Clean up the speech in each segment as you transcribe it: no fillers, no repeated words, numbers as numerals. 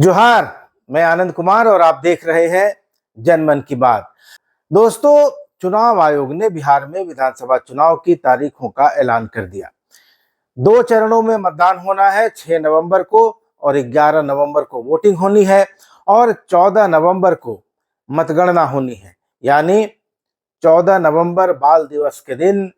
जोहार। मैं आनंद कुमार और आप देख रहे हैं जनमन की बात। दोस्तों, चुनाव आयोग ने बिहार में विधानसभा चुनाव की तारीखों का ऐलान कर दिया। 2 चरणों में मतदान होना है। 6 नवंबर को और 11 नवंबर को वोटिंग होनी है और 14 नवंबर को मतगणना होनी है। यानी 14 नवंबर बाल दिवस के दिन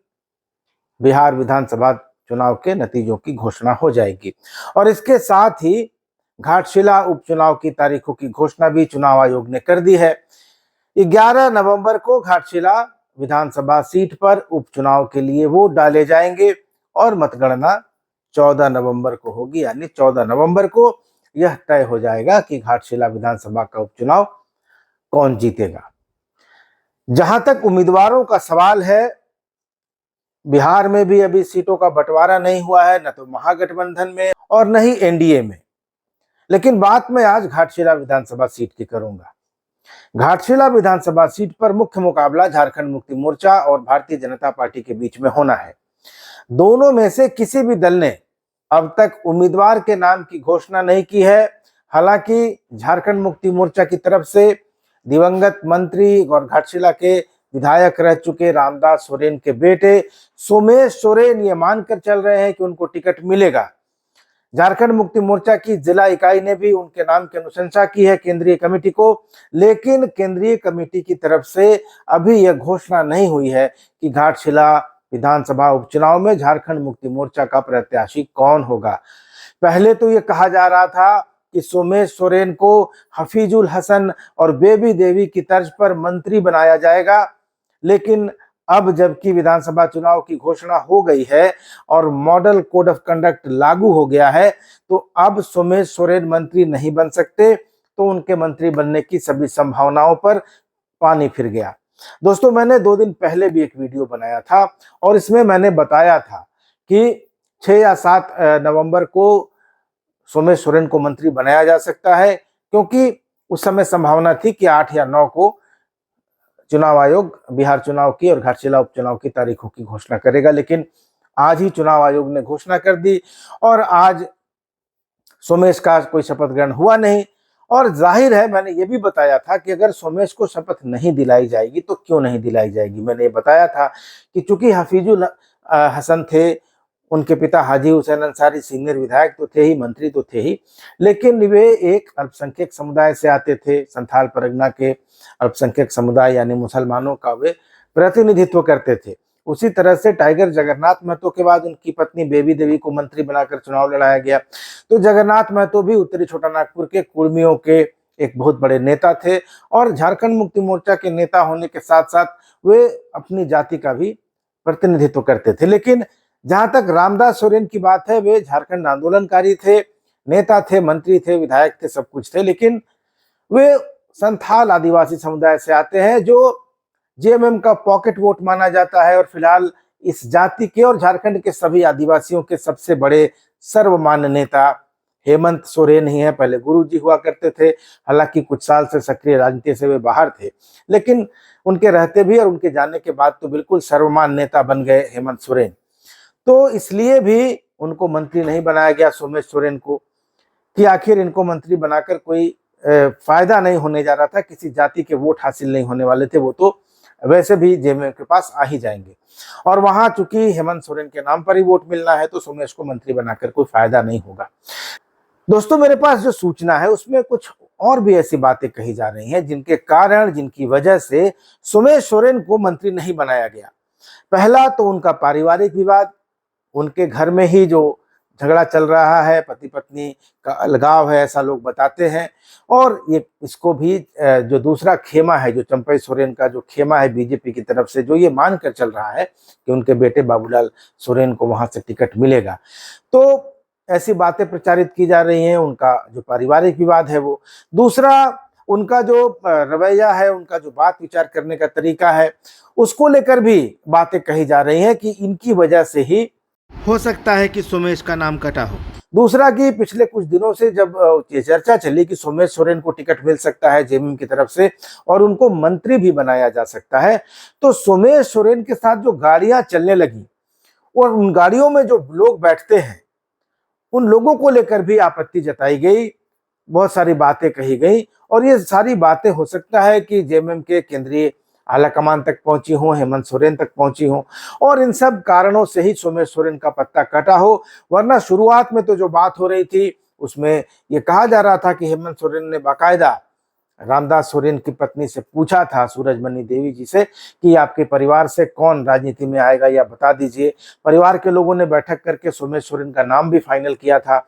बिहार विधानसभा चुनाव के नतीजों की घोषणा हो जाएगी और इसके साथ ही घाटशिला उपचुनाव की तारीखों की घोषणा भी चुनाव आयोग ने कर दी है। 11 नवंबर को घाटशिला विधानसभा सीट पर उपचुनाव के लिए वोट डाले जाएंगे और मतगणना 14 नवंबर को होगी। यानी 14 नवंबर को यह तय हो जाएगा कि घाटशिला विधानसभा का उपचुनाव कौन जीतेगा। जहां तक उम्मीदवारों का सवाल है, बिहार में भी अभी सीटों का बंटवारा नहीं हुआ है, न तो महागठबंधन में और न ही एनडीए में। लेकिन बात मैं आज घाटशिला विधानसभा सीट की करूंगा। घाटशिला विधानसभा सीट पर मुख्य मुकाबला झारखंड मुक्ति मोर्चा और भारतीय जनता पार्टी के बीच में होना है। दोनों में से किसी भी दल ने अब तक उम्मीदवार के नाम की घोषणा नहीं की है। हालांकि झारखंड मुक्ति मोर्चा की तरफ से दिवंगत मंत्री और घाटशिला के विधायक रह चुके रामदास सोरेन के बेटे सोमेश सोरेन ये मानकर चल रहे हैं कि उनको टिकट मिलेगा। झारखंड मुक्ति मोर्चा की जिला इकाई ने भी उनके नाम की अनुशंसा की है केंद्रीय कमेटी को, लेकिन केंद्रीय कमेटी की तरफ से अभी यह घोषणा नहीं हुई है कि घाटशिला विधानसभा उपचुनाव में झारखंड मुक्ति मोर्चा का प्रत्याशी कौन होगा। पहले तो यह कहा जा रहा था कि सोमेश सोरेन को हफीजुल हसन और बेबी देवी की तर्ज पर मंत्री बनाया जाएगा, लेकिन अब जबकि विधानसभा चुनाव की घोषणा हो गई है और मॉडल कोड ऑफ कंडक्ट लागू हो गया है, तो अब सोमेश सोरेन मंत्री नहीं बन सकते। तो उनके मंत्री बनने की सभी संभावनाओं पर पानी फिर गया। दोस्तों, मैंने 2 दिन पहले भी एक वीडियो बनाया था और इसमें मैंने बताया था कि 6 या 7 नवंबर को सोमेश सोरेन को मंत्री बनाया जा सकता है, क्योंकि उस समय संभावना थी कि 8 या 9 को चुनाव आयोग बिहार चुनाव की और घाटशिला उपचुनाव की तारीखों की घोषणा करेगा। लेकिन आज ही चुनाव आयोग ने घोषणा कर दी और आज सोमेश का कोई शपथ ग्रहण हुआ नहीं। और जाहिर है, मैंने ये भी बताया था कि अगर सोमेश को शपथ नहीं दिलाई जाएगी तो क्यों नहीं दिलाई जाएगी। मैंने ये बताया था कि चूंकि हफीजुल हसन थे, उनके पिता हाजी हुसैन अंसारी सीनियर विधायक तो थे ही, मंत्री तो थे ही, लेकिन वे एक अल्पसंख्यक समुदाय से आते थे। संथाल परगना के अल्पसंख्यक समुदाय यानी मुसलमानों का वे प्रतिनिधित्व करते थे। उसी तरह से टाइगर जगन्नाथ महतो के बाद उनकी पत्नी बेबी देवी को मंत्री बनाकर चुनाव लड़ाया गया। तो जगन्नाथ महतो भी उत्तरी छोटानागपुर के कुर्मियों के एक बहुत बड़े नेता थे और झारखंड मुक्ति मोर्चा के नेता होने के साथ साथ वे अपनी जाति का भी प्रतिनिधित्व करते थे। लेकिन जहां तक रामदास सोरेन की बात है, वे झारखंड आंदोलनकारी थे, नेता थे, मंत्री थे, विधायक थे, सब कुछ थे, लेकिन वे संथाल आदिवासी समुदाय से आते हैं जो जेएमएम का पॉकेट वोट माना जाता है। और फिलहाल इस जाति के और झारखंड के सभी आदिवासियों के सबसे बड़े सर्वमान्य नेता हेमंत सोरेन ही है। पहले गुरुजी हुआ करते थे, हालांकि कुछ साल से सक्रिय राजनीति से वे बाहर थे, लेकिन उनके रहते भी और उनके जाने के बाद तो बिल्कुल सर्वमान्य नेता बन गए हेमंत सोरेन। तो इसलिए भी उनको मंत्री नहीं बनाया गया सोमेश सोरेन को, कि आखिर इनको मंत्री बनाकर कोई फायदा नहीं होने जा रहा था, किसी जाति के वोट हासिल नहीं होने वाले थे, वो तो वैसे भी जेएमएम के पास आ ही जाएंगे। और वहां चूंकि हेमंत सोरेन के नाम पर ही वोट मिलना है तो सोमेश को मंत्री बनाकर कोई फायदा नहीं होगा। दोस्तों, मेरे पास जो सूचना है उसमें कुछ और भी ऐसी बातें कही जा रही हैं जिनके कारण, जिनकी वजह से सोमेश सोरेन को मंत्री नहीं बनाया गया। पहला तो उनका पारिवारिक विवाद, उनके घर में ही जो झगड़ा चल रहा है, पति पत्नी का अलगाव है ऐसा लोग बताते हैं। और ये इसको भी जो दूसरा खेमा है, जो चंपई सोरेन का जो खेमा है बीजेपी की तरफ से, जो ये मान कर चल रहा है कि उनके बेटे बाबूलाल सोरेन को वहां से टिकट मिलेगा, तो ऐसी बातें प्रचारित की जा रही हैं। उनका जो पारिवारिक विवाद है वो, दूसरा उनका जो रवैया है, उनका जो बात विचार करने का तरीका है, उसको लेकर भी बातें कही जा रही हैं कि इनकी वजह से ही हो सकता है कि सोमेश का नाम कटा हो। दूसरा कि पिछले कुछ दिनों से जब ये चर्चा चली कि सोमेश सोरेन को टिकट मिल सकता है जेएमएम की तरफ से और उनको मंत्री भी बनाया जा सकता है, तो सोमेश सोरेन के साथ जो गाड़ियां चलने लगी और उन गाड़ियों में जो लोग बैठते हैं, उन लोगों को लेकर भी आपत्ति जताई गई बहुत सारी बातें कही गई और ये सारी बातें हो सकता है कि जेएमएम के केंद्रीय आलाकमान तक पहुंची हो, हेमंत सोरेन तक पहुंची हो और इन सब कारणों से ही सोमेश सोरेन का पत्ता कटा हो। वरना शुरुआत में तो जो बात हो रही थी उसमें ये कहा जा रहा था कि हेमंत सोरेन ने बाकायदा रामदास सोरेन की पत्नी से पूछा था, सूरजमणि देवी जी से, कि आपके परिवार से कौन राजनीति में आएगा या बता दीजिए। परिवार के लोगों ने बैठक करके सोमेश सोरेन का नाम भी फाइनल किया था।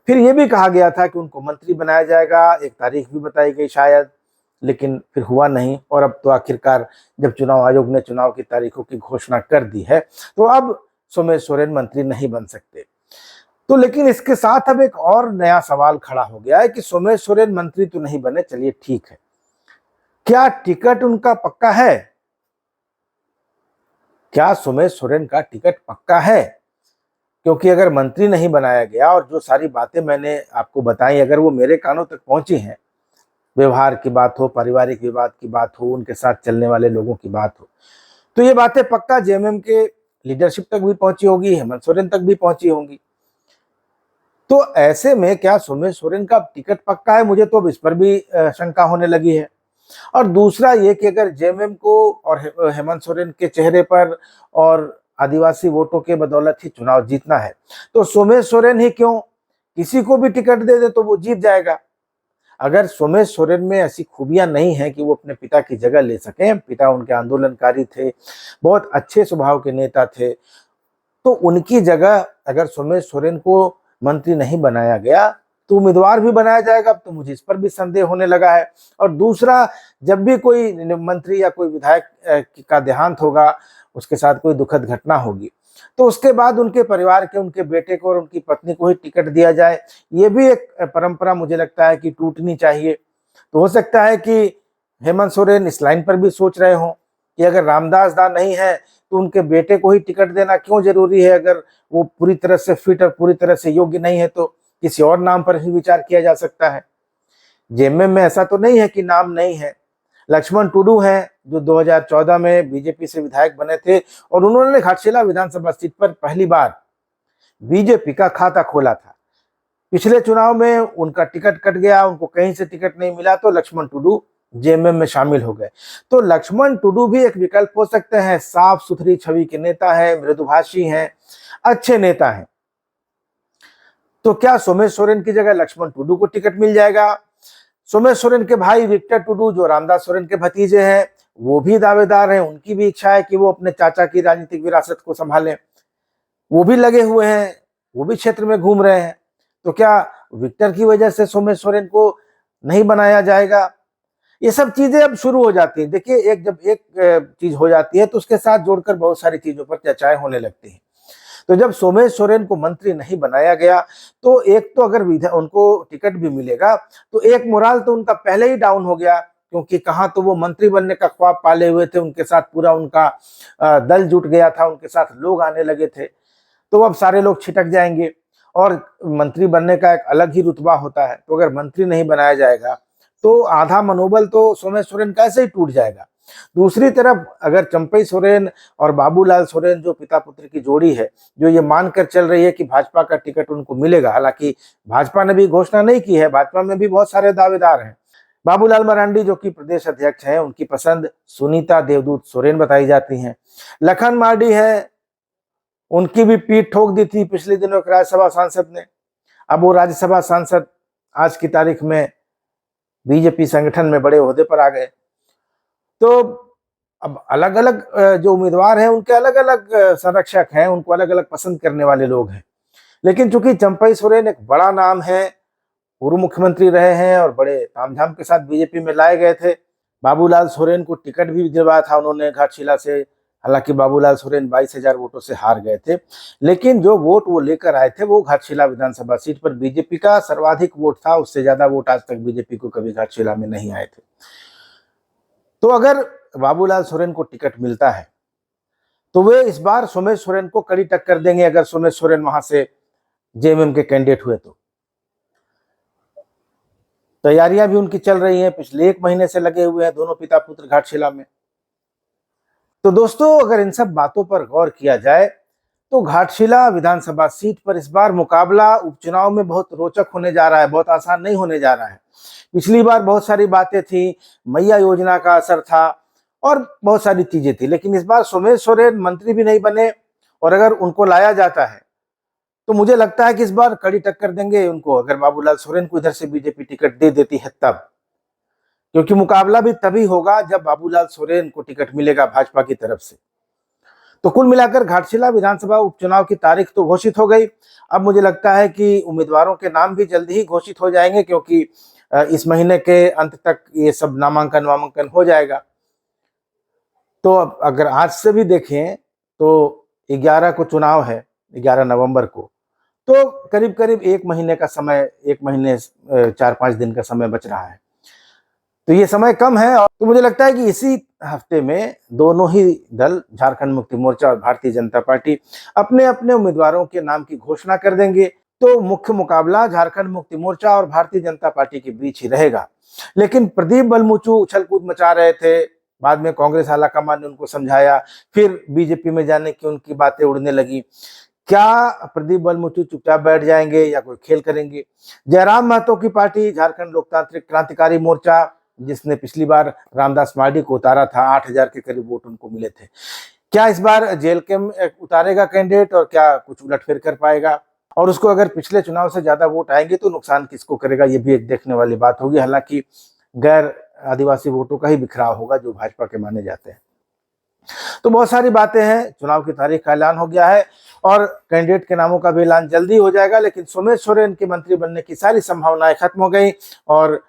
फिर यह भी कहा गया था कि उनको मंत्री बनाया जाएगा, एक तारीख भी बताई गई शायद, लेकिन फिर हुआ नहीं। और अब तो आखिरकार जब चुनाव आयोग ने चुनाव की तारीखों की घोषणा कर दी है तो अब सोमेश सोरेन मंत्री नहीं बन सकते। तो लेकिन इसके साथ अब एक और नया सवाल खड़ा हो गया है कि सोमेश सोरेन मंत्री तो नहीं बने, चलिए ठीक है, क्या टिकट उनका पक्का है? क्या सोमेश सोरेन का टिकट पक्का है? क्योंकि अगर मंत्री नहीं बनाया गया और जो सारी बातें मैंने आपको बताई अगर वो मेरे कानों तक पहुंची हैं, व्यवहार की बात हो, पारिवारिक विवाद की बात हो, उनके साथ चलने वाले लोगों की बात हो, तो ये बातें पक्का जेएमएम के लीडरशिप तक भी पहुंची होगी, हेमंत सोरेन तक भी पहुंची होंगी। तो ऐसे में क्या सोमेश सोरेन का टिकट पक्का है? मुझे तो अब इस पर भी शंका होने लगी है। और दूसरा ये कि अगर जेएमएम को और हेमंत सोरेन के चेहरे पर और आदिवासी वोटों के बदौलत ही चुनाव जीतना है, तो सोमेश सोरेन ही क्यों, किसी को भी टिकट दे दे तो वो जीत जाएगा। अगर सोमेश सोरेन में ऐसी खूबियां नहीं है कि वो अपने पिता की जगह ले सकें, पिता उनके आंदोलनकारी थे, बहुत अच्छे स्वभाव के नेता थे, तो उनकी जगह अगर सोमेश सोरेन को मंत्री नहीं बनाया गया तो उम्मीदवार भी बनाया जाएगा, तो मुझे इस पर भी संदेह होने लगा है। और दूसरा, जब भी कोई मंत्री या कोई विधायक का देहांत होगा, उसके साथ कोई दुखद घटना होगी, तो उसके बाद उनके परिवार के, उनके बेटे को और उनकी पत्नी को ही टिकट दिया जाए, ये भी एक परंपरा मुझे लगता है कि टूटनी चाहिए। तो हो सकता है कि हेमंत सोरेन इस लाइन पर भी सोच रहे हों कि अगर रामदास दा नहीं है तो उनके बेटे को ही टिकट देना क्यों जरूरी है, अगर वो पूरी तरह से फिट और पूरी तरह से योग्य नहीं है तो किसी और नाम पर ही विचार किया जा सकता है। जेएमएम में ऐसा तो नहीं है कि नाम नहीं है। लक्ष्मण टुडू हैं जो 2014 में बीजेपी से विधायक बने थे और उन्होंने घाटशिला विधानसभा सीट पर पहली बार बीजेपी का खाता खोला था। पिछले चुनाव में उनका टिकट कट गया, उनको कहीं से टिकट नहीं मिला, तो लक्ष्मण टुडू जेएमएम में शामिल हो गए। तो लक्ष्मण टुडू भी एक विकल्प हो सकते हैं, साफ सुथरी छवि के नेता है, मृदुभाषी हैं, अच्छे नेता हैं। तो क्या सोमेश सोरेन की जगह लक्ष्मण टुडू को टिकट मिल जाएगा? सोमेश सोरेन के भाई विक्टर टुडू जो रामदास सोरेन के भतीजे हैं, वो भी दावेदार हैं, उनकी भी इच्छा है कि वो अपने चाचा की राजनीतिक विरासत को संभालें, वो भी लगे हुए हैं, वो भी क्षेत्र में घूम रहे हैं। तो क्या विक्टर की वजह से सोमेश सोरेन को नहीं बनाया जाएगा? ये सब चीजें अब शुरू हो जाती है। देखिए, जब एक चीज हो जाती है तो उसके साथ जोड़कर बहुत सारी चीजों पर चर्चाएं होने लगती हैं। तो जब सोमेश सोरेन को मंत्री नहीं बनाया गया तो एक तो अगर उनको टिकट भी मिलेगा तो एक मोराल तो उनका पहले ही डाउन हो गया, क्योंकि कहाँ तो वो मंत्री बनने का ख्वाब पाले हुए थे, उनके साथ पूरा उनका दल जुट गया था, उनके साथ लोग आने लगे थे, तो अब सारे लोग छिटक जाएंगे और मंत्री बनने का एक अलग ही रुतबा होता है। तो अगर मंत्री नहीं बनाया जाएगा तो आधा मनोबल तो सोमेश सोरेन का ऐसे ही टूट जाएगा। दूसरी तरफ अगर चंपई सोरेन और बाबूलाल सोरेन जो पिता पुत्र की जोड़ी है, जो ये मानकर चल रही है कि भाजपा का टिकट उनको मिलेगा, हालांकि भाजपा ने भी घोषणा नहीं की है, भाजपा में भी बहुत सारे दावेदार हैं। बाबूलाल मरांडी जो कि प्रदेश अध्यक्ष हैं, उनकी पसंद सुनीता देवदूत सोरेन बताई जाती हैं। लखन मार्डी है, उनकी भी पीठ ठोक दी थी पिछले दिनों एक राज्यसभा सांसद ने, अब वो राज्यसभा सांसद आज की तारीख में बीजेपी संगठन में बड़े ओहदे पर आ गए। तो अब अलग अलग जो उम्मीदवार हैं उनके अलग अलग संरक्षक हैं, उनको अलग अलग पसंद करने वाले लोग हैं। लेकिन चूंकि चंपई सोरेन एक बड़ा नाम है, पूर्व मुख्यमंत्री रहे हैं और बड़े तामझाम के साथ बीजेपी में लाए गए थे, बाबूलाल सोरेन को टिकट भी दिलवाया था उन्होंने घाटशिला से, हालांकि बाबूलाल सोरेन 22,000 वोटों से हार गए थे, लेकिन जो वोट वो लेकर आए थे वो घाटशिला विधानसभा सीट पर बीजेपी का सर्वाधिक वोट था, उससे ज्यादा वोट आज तक बीजेपी को कभी घाटशिला में नहीं आए थे। तो अगर बाबूलाल सोरेन को टिकट मिलता है तो वे इस बार सोमेश सोरेन को कड़ी टक्कर देंगे, अगर सोमेश सोरेन वहां से जेएमएम के कैंडिडेट हुए तो। तैयारियां भी उनकी चल रही हैं, पिछले 1 महीने से लगे हुए हैं दोनों पिता पुत्र घाटशिला में। तो दोस्तों, अगर इन सब बातों पर गौर किया जाए तो घाटशिला विधानसभा सीट पर इस बार मुकाबला उपचुनाव में बहुत रोचक होने जा रहा है, बहुत आसान नहीं होने जा रहा है। पिछली बार बहुत सारी बातें थी, मैया योजना का असर था और बहुत सारी चीजें थी, लेकिन इस बार सोमेश सोरेन मंत्री भी नहीं बने और अगर उनको लाया जाता है तो मुझे लगता है कि इस बार कड़ी टक्कर देंगे उनको, अगर बाबूलाल सोरेन को इधर से बीजेपी टिकट दे देती है तब, क्योंकि मुकाबला भी तभी होगा जब बाबूलाल सोरेन को टिकट मिलेगा भाजपा की तरफ से। तो कुल मिलाकर घाटशिला विधानसभा उपचुनाव की तारीख तो घोषित हो गई। अब मुझे लगता है कि उम्मीदवारों के नाम भी जल्दी ही घोषित हो जाएंगे, क्योंकि इस महीने के अंत तक ये सब नामांकन वामांकन हो जाएगा। तो अगर आज से भी देखें तो 11 को चुनाव है, 11 नवंबर को, तो करीब करीब 1 महीने का समय, 1 महीने 4-5 दिन का समय बच रहा है, तो ये समय कम है। और तो मुझे लगता है कि इसी हफ्ते में दोनों ही दल, झारखंड मुक्ति मोर्चा और भारतीय जनता पार्टी, अपने अपने उम्मीदवारों के नाम की घोषणा कर देंगे। तो मुख्य मुकाबला झारखंड मुक्ति मोर्चा और भारतीय जनता पार्टी के बीच ही रहेगा। लेकिन प्रदीप बलमुचू उछल कूद मचा रहे थे, बाद में कांग्रेस आलाकमान ने उनको समझाया, फिर बीजेपी में जाने की उनकी बातें उड़ने लगी। क्या प्रदीप बलमुचू चुपचाप बैठ जाएंगे या कोई खेल करेंगे? जयराम महतो की पार्टी झारखंड लोकतांत्रिक क्रांतिकारी मोर्चा, जिसने पिछली बार रामदास मार्डी को उतारा था, 8,000 के करीब वोट उनको मिले थे, क्या इस बार जेल के उतारेगा कैंडिडेट और क्या कुछ उलटफेर कर पाएगा? और उसको अगर पिछले चुनाव से ज्यादा वोट आएंगे तो नुकसान किसको करेगा, ये भी एक देखने वाली बात होगी। हालांकि गैर आदिवासी वोटों का ही बिखराव होगा जो भाजपा के माने जाते हैं। तो बहुत सारी बातें हैं, चुनाव की तारीख का ऐलान हो गया है और कैंडिडेट के नामों का भी ऐलान जल्दी हो जाएगा। लेकिन सोमेश सोरेन के मंत्री बनने की सारी संभावनाएं खत्म हो गई, और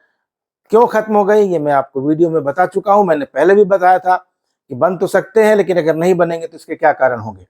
क्यों खत्म हो गई ये मैं आपको वीडियो में बता चुका हूं। मैंने पहले भी बताया था कि बन तो सकते हैं, लेकिन अगर नहीं बनेंगे तो इसके क्या कारण होंगे।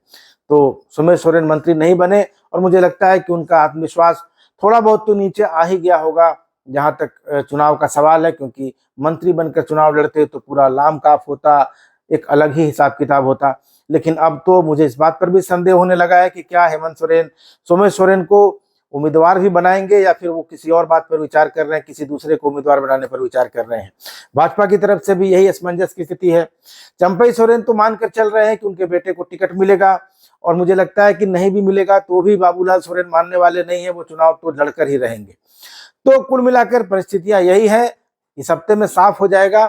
तो सोमेश सोरेन मंत्री नहीं बने और मुझे लगता है कि उनका आत्मविश्वास थोड़ा बहुत तो नीचे आ ही गया होगा जहां तक चुनाव का सवाल है, क्योंकि मंत्री बनकर चुनाव लड़ते तो पूरा लाम काफ होता, एक अलग ही हिसाब किताब होता। लेकिन अब तो मुझे इस बात पर भी संदेह होने लगा है कि क्या हेमंत सोरेन सोमेश सोरेन को उम्मीदवार भी बनाएंगे या फिर वो किसी और बात पर विचार कर रहे हैं, किसी दूसरे को उम्मीदवार बनाने पर विचार कर रहे हैं। भाजपा की तरफ से भी यही असमंजस की स्थिति है। चंपई सोरेन तो मानकर चल रहे हैं कि उनके बेटे को टिकट मिलेगा, और मुझे लगता है कि नहीं भी मिलेगा तो भी बाबूलाल सोरेन मानने वाले नहीं है, वो चुनाव तो लड़कर ही रहेंगे। तो कुल मिलाकर परिस्थितियां यही है, इस हफ्ते में साफ हो जाएगा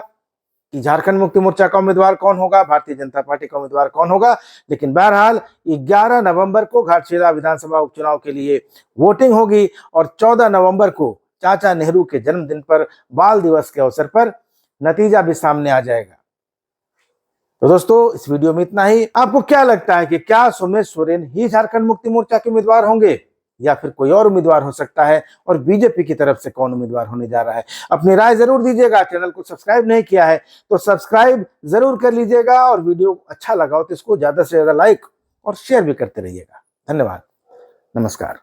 कि झारखंड मुक्ति मोर्चा का उम्मीदवार कौन होगा, भारतीय जनता पार्टी का उम्मीदवार कौन होगा। लेकिन बहरहाल 11 नवंबर को घाटशिला विधानसभा उपचुनाव के लिए वोटिंग होगी और 14 नवंबर को चाचा नेहरू के जन्मदिन पर, बाल दिवस के अवसर पर, नतीजा भी सामने आ जाएगा। तो दोस्तों, इस वीडियो में इतना ही। आपको क्या लगता है कि क्या सोमेश सोरेन ही झारखंड मुक्ति मोर्चा के उम्मीदवार होंगे या फिर कोई और उम्मीदवार हो सकता है, और बीजेपी की तरफ से कौन उम्मीदवार होने जा रहा है? अपनी राय जरूर दीजिएगा। चैनल को सब्सक्राइब नहीं किया है तो सब्सक्राइब जरूर कर लीजिएगा, और वीडियो अच्छा लगा हो तो इसको ज्यादा से ज्यादा लाइक और शेयर भी करते रहिएगा। धन्यवाद, नमस्कार।